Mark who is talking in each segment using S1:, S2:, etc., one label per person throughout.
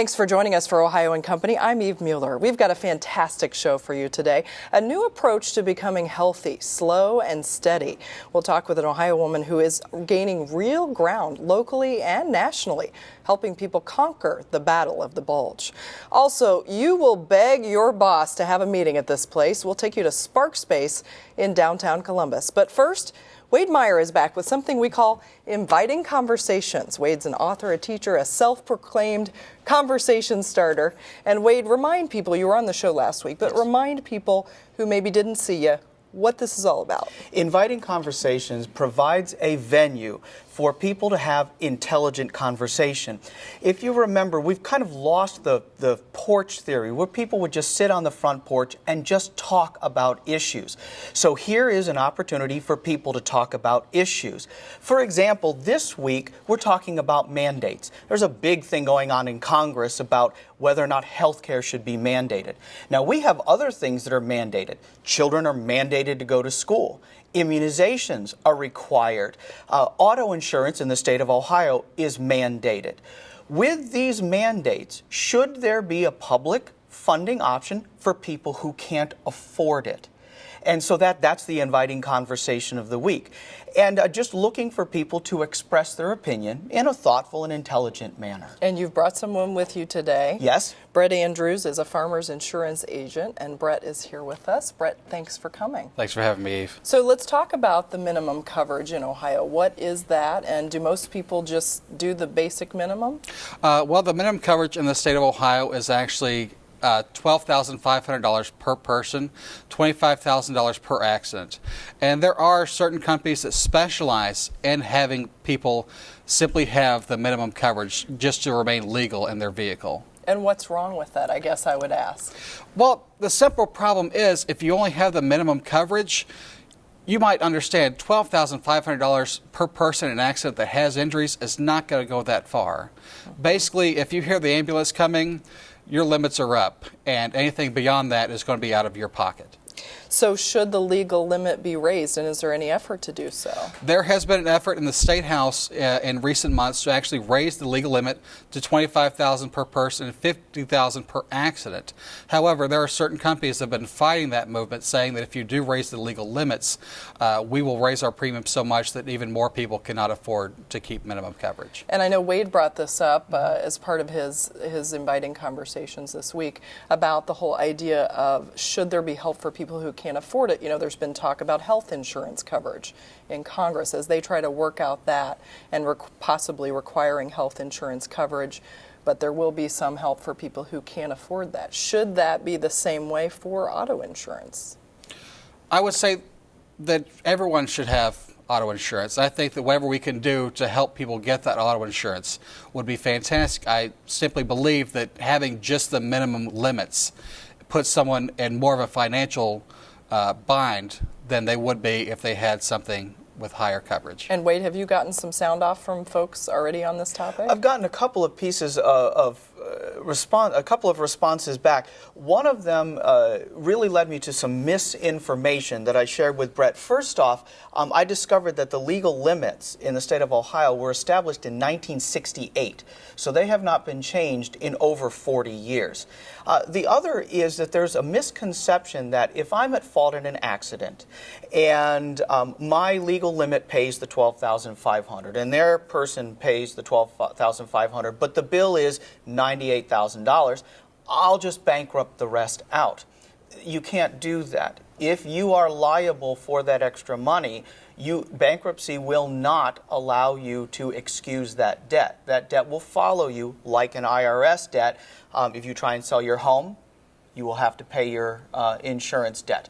S1: Thanks for joining us for Ohio and Company. I'm Eve Mueller. We've got a fantastic show for you today. A new approach to becoming healthy, slow and steady. We'll talk with an Ohio woman who is gaining real ground locally and nationally, helping people conquer the battle of the bulge. Also, you will beg your boss to have a meeting at this place. We'll take you to Spark Space in downtown Columbus. But first, Wade Meyer is back with something we call Inviting Conversations. Wade's an author, a teacher, a self-proclaimed conversation starter. And Wade, remind people, you were on the show last week, but remind people who maybe didn't see you what this is all about.
S2: Inviting Conversations provides a venue for people to have intelligent conversation. If you remember, we've kind of lost the porch theory where people would just sit on the front porch and just talk about issues. So here is an opportunity for people to talk about issues. For example, this week we're talking about mandates. There's a big thing going on in Congress about whether or not health care should be mandated. Now we have other things that are mandated. Children are mandated to go to school. Immunizations are required. Auto insurance in the state of Ohio is mandated. With these mandates, should there be a public funding option for people who can't afford it? And so that's the inviting conversation of the week. And just looking for people to express their opinion in a thoughtful and intelligent manner.
S1: And you've brought someone with you today.
S2: Yes.
S1: Brett Andrews is a farmer's insurance agent, and Brett is here with us. Brett, thanks for coming.
S3: Thanks for having me, Eve.
S1: So let's talk about the minimum coverage in Ohio. What is that, and do most people just do the basic minimum?
S3: Well, the minimum coverage in the state of Ohio is actually $12,500 per person, $25,000 per accident. And there are certain companies that specialize in having people simply have the minimum coverage just to remain legal in their vehicle.
S1: And what's wrong with that, I guess I would ask?
S3: Well, the simple problem is if you only have the minimum coverage, you might understand $12,500 per person in an accident that has injuries is not going to go that far. Basically, if you hear the ambulance coming, your limits are up, and anything beyond that is going to be out of your pocket.
S1: So should the legal limit be raised, and is there any effort to do so?
S3: There has been an effort in the State House in recent months to actually raise the legal limit to $25,000 per person and $50,000 per accident. However, there are certain companies that have been fighting that movement, saying that if you do raise the legal limits, we will raise our premiums so much that even more people cannot afford to keep minimum coverage.
S1: And I know Wade brought this up as part of his inviting conversations this week about the whole idea of should there be help for people who can't afford it. You know, there's been talk about health insurance coverage in Congress as they try to work out that and possibly requiring health insurance coverage, but there will be some help for people who can't afford that. Should that be the same way for auto insurance?
S3: I would say that everyone should have auto insurance. I think that whatever we can do to help people get that auto insurance would be fantastic. I simply believe that having just the minimum limits puts someone in more of a financial bind than they would be if they had something with higher coverage.
S1: And Wade, have you gotten some sound off from folks already on this topic?
S2: I've gotten a couple of pieces of a couple of responses back. One of them really led me to some misinformation that I shared with Brett. First off, I discovered that the legal limits in the state of Ohio were established in 1968, so they have not been changed in over 40 years. The other is that there's a misconception that if I'm at fault in an accident and my legal limit pays the $12,500 and their person pays the $12,500, but the bill is $98,000, I'll just bankrupt the rest out. You can't do that. If you are liable for that extra money, bankruptcy will not allow you to excuse that debt. That debt will follow you like an IRS debt. If you try and sell your home, you will have to pay your insurance debt.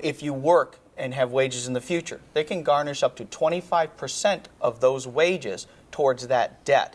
S2: If you work and have wages in the future, they can garnish up to 25% of those wages towards that debt.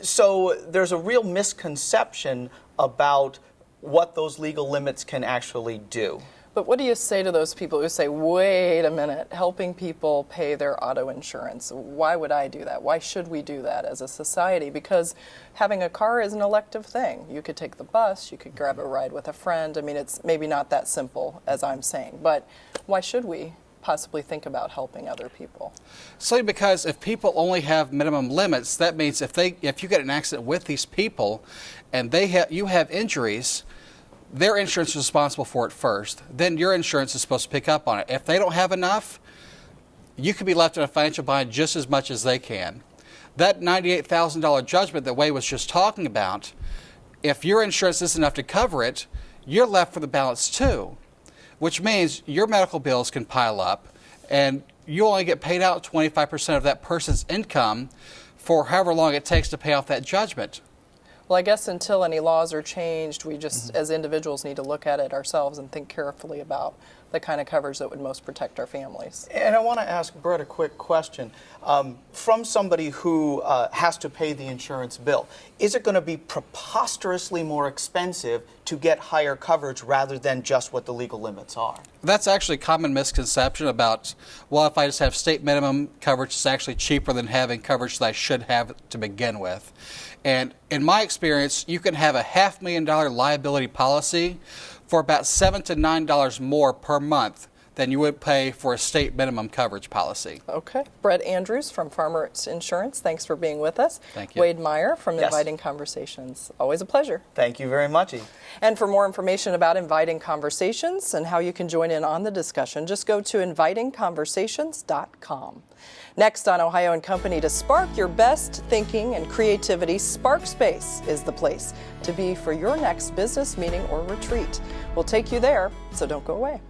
S2: So there's a real misconception about what those legal limits can actually do.
S1: But what do you say to those people who say, wait a minute, helping people pay their auto insurance? Why would I do that? Why should we do that as a society? Because having a car is an elective thing. You could take the bus, you could grab a ride with a friend. I mean, it's maybe not that simple as I'm saying, but why should we? possibly think about helping other people?
S3: Simply because if people only have minimum limits, that means if you get in an accident with these people and you have injuries, their insurance is responsible for it first. Then your insurance is supposed to pick up on it. If they don't have enough, you could be left in a financial bind just as much as they can. That $98,000 judgment that Wade was just talking about, if your insurance isn't enough to cover it, you're left for the balance too, which means your medical bills can pile up and you only get paid out 25% of that person's income for however long it takes to pay off that judgment.
S1: Well, I guess until any laws are changed, we just, as individuals, need to look at it ourselves and think carefully about the kind of coverage that would most protect our families.
S2: And I want to ask Brett a quick question. From somebody who has to pay the insurance bill, is it going to be preposterously more expensive to get higher coverage rather than just what the legal limits are?
S3: That's actually a common misconception about, well, if I just have state minimum coverage, it's actually cheaper than having coverage that I should have to begin with. And in my experience, you can have a $500,000 liability policy for about $7 to $9 more per month than you would pay for a state minimum coverage policy.
S1: Okay. Brett Andrews from Farmers Insurance, thanks for being with us.
S3: Thank you.
S1: Wade Meyer from
S2: Yes.
S1: Inviting Conversations. Always a pleasure.
S2: Thank you very much, Eve.
S1: And for more information about Inviting Conversations and how you can join in on the discussion, just go to invitingconversations.com. Next on Ohio & Company, to spark your best thinking and creativity, SparkSpace is the place to be for your next business meeting or retreat. We'll take you there, so don't go away.